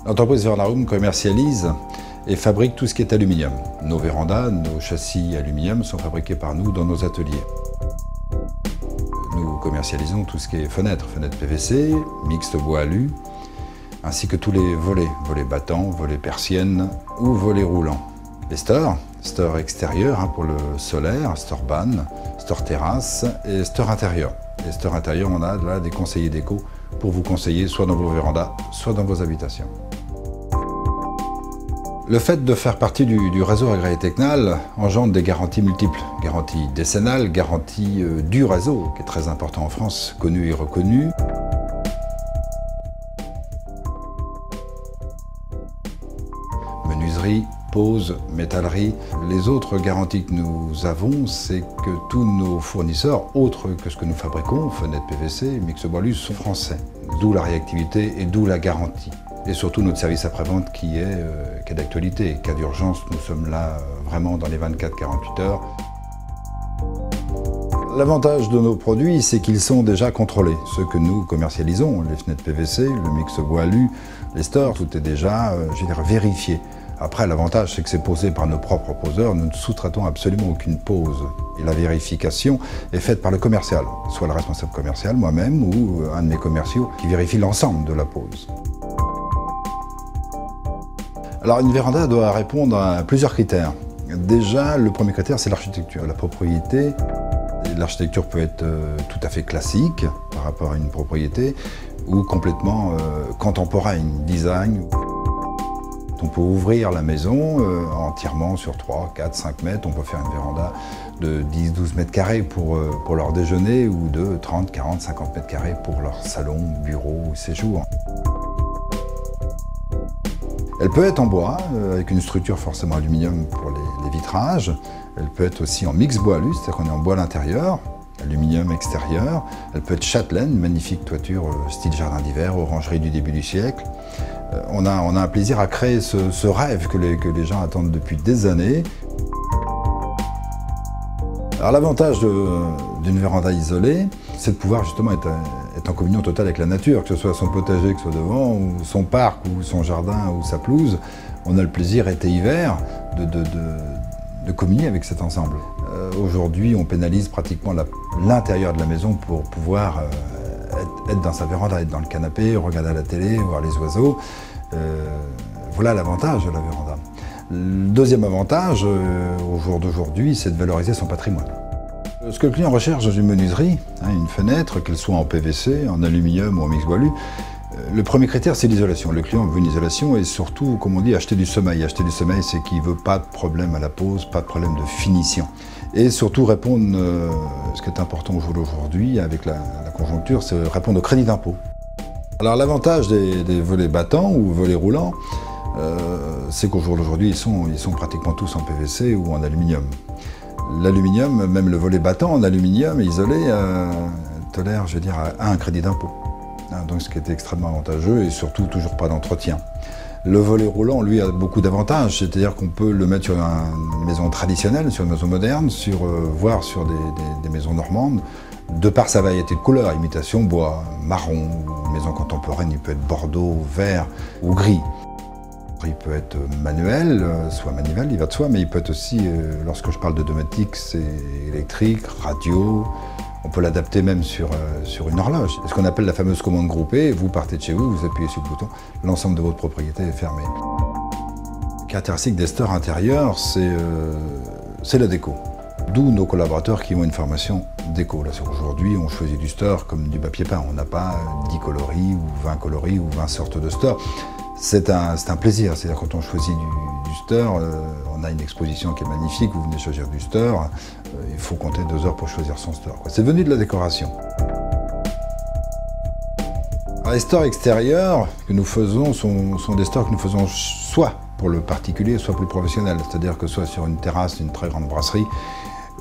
L'entreprise Vernahum commercialise et fabrique tout ce qui est aluminium. Nos vérandas, nos châssis aluminium sont fabriqués par nous dans nos ateliers. Nous commercialisons tout ce qui est fenêtres PVC, mixtes bois-alu, ainsi que tous les volets battants, volets persiennes ou volets roulants. Les stores extérieurs pour le solaire, store ban, store terrasse et store intérieur. Les stores intérieurs, on a là des conseillers déco pour vous conseiller soit dans vos vérandas, soit dans vos habitations. Le fait de faire partie du réseau Agréé-Tecnal engendre des garanties multiples. Garantie décennale, garantie du réseau, qui est très important en France, connu et reconnu. Menuiserie, pose, métallerie. Les autres garanties que nous avons, c'est que tous nos fournisseurs, autres que ce que nous fabriquons, fenêtres PVC, mix bois-alu, sont français. D'où la réactivité et d'où la garantie. Et surtout notre service après-vente qui est d'actualité. Cas d'urgence, nous sommes là vraiment dans les 24-48 heures. L'avantage de nos produits, c'est qu'ils sont déjà contrôlés. Ceux que nous commercialisons, les fenêtres PVC, le mix bois-alu, les stores, tout est déjà, vérifié. Après, l'avantage, c'est que c'est posé par nos propres poseurs. Nous ne sous-traitons absolument aucune pose. Et la vérification est faite par le commercial, soit le responsable commercial, moi-même, ou un de mes commerciaux, qui vérifie l'ensemble de la pose. Alors, une véranda doit répondre à plusieurs critères. Déjà, le premier critère, c'est l'architecture, la propriété. L'architecture peut être tout à fait classique par rapport à une propriété ou complètement contemporaine, design. On peut ouvrir la maison entièrement sur 3, 4, 5 mètres. On peut faire une véranda de 10, 12 mètres carrés pour leur déjeuner ou de 30, 40, 50 mètres carrés pour leur salon, bureau ou séjour. Elle peut être en bois, avec une structure forcément aluminium pour les vitrages. Elle peut être aussi en mix bois-alu, c'est-à-dire qu'on est en bois à l'intérieur, aluminium extérieur. Elle peut être châtelaine, une magnifique toiture style jardin d'hiver, orangerie du début du siècle. On a un plaisir à créer ce rêve que les gens attendent depuis des années. Alors l'avantage d'une véranda isolée, c'est de pouvoir justement être en communion totale avec la nature, que ce soit son potager, que ce soit devant, ou son parc, ou son jardin, ou sa pelouse. On a le plaisir, été hiver, de communier avec cet ensemble. Aujourd'hui, on pénalise pratiquement l'intérieur de la maison pour pouvoir être dans sa véranda, être dans le canapé, regarder la télé, voir les oiseaux. Voilà l'avantage de la véranda. Le deuxième avantage, au jour d'aujourd'hui, c'est de valoriser son patrimoine. Ce que le client recherche dans une menuiserie, une fenêtre, qu'elle soit en PVC, en aluminium ou en mix bois-alu, le premier critère, c'est l'isolation. Le client veut une isolation et surtout, comme on dit, acheter du sommeil. Acheter du sommeil, c'est qu'il ne veut pas de problème à la pose, pas de problème de finition. Et surtout répondre, ce qui est important au jour d'aujourd'hui, avec la conjoncture, c'est répondre au crédit d'impôt. Alors l'avantage des volets battants ou volets roulants, c'est qu'au jour d'aujourd'hui, ils sont pratiquement tous en PVC ou en aluminium. L'aluminium, même le volet battant en aluminium isolé, tolère, je veux dire, un crédit d'impôt. Donc ce qui est extrêmement avantageux et surtout toujours pas d'entretien. Le volet roulant, lui, a beaucoup d'avantages, c'est-à-dire qu'on peut le mettre sur une maison traditionnelle, sur une maison moderne, voire sur des maisons normandes, de par sa variété de couleurs, imitation bois, marron, maison contemporaine, il peut être bordeaux, vert ou gris. Il peut être manuel, soit manivelle, il va de soi, mais il peut être aussi, lorsque je parle de domotique, c'est électrique, radio. On peut l'adapter même sur une horloge. C'est ce qu'on appelle la fameuse commande groupée. Vous partez de chez vous, vous appuyez sur le bouton, l'ensemble de votre propriété est fermé. La caractéristique des stores intérieurs, c'est la déco. D'où nos collaborateurs qui ont une formation déco. Aujourd'hui, on choisit du store comme du papier peint. On n'a pas 10 coloris ou 20 coloris ou 20 sortes de stores. C'est un plaisir, c'est-à-dire quand on choisit du store, on a une exposition qui est magnifique, vous venez choisir du store, il faut compter 2 heures pour choisir son store. C'est venu de la décoration. Alors, les stores extérieurs que nous faisons sont des stores que nous faisons soit pour le particulier, soit pour le professionnel, c'est-à-dire que soit sur une terrasse d'une très grande brasserie,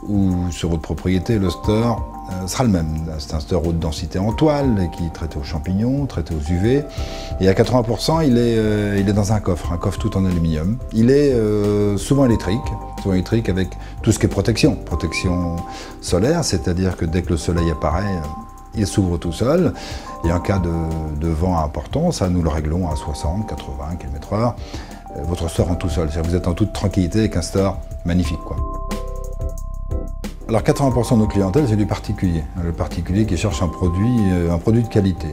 ou sur votre propriété, le store sera le même. C'est un store haute densité en toile, qui est traité aux champignons, traité aux UV. Et à 80%, il est dans un coffre tout en aluminium. Il est souvent électrique avec tout ce qui est protection. Protection solaire, c'est-à-dire que dès que le soleil apparaît, il s'ouvre tout seul. Et en cas de vent important, ça nous le réglons à 60, 80 km/h. Votre store en tout seul, c'est-à-dire que vous êtes en toute tranquillité avec un store magnifique, quoi. Alors 80% de nos clientèles, c'est du particulier. Le particulier qui cherche un produit de qualité.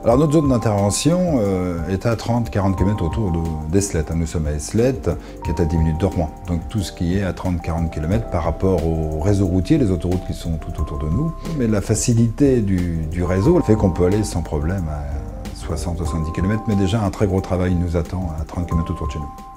Alors notre zone d'intervention est à 30-40 km autour d'Eslettes. Nous sommes à Eslettes, qui est à 10 minutes de Rouen. Donc tout ce qui est à 30-40 km par rapport au réseau routier, les autoroutes qui sont tout autour de nous. Mais la facilité du réseau fait qu'on peut aller sans problème à 60-70 km, mais déjà un très gros travail nous attend à 30 km autour de chez nous.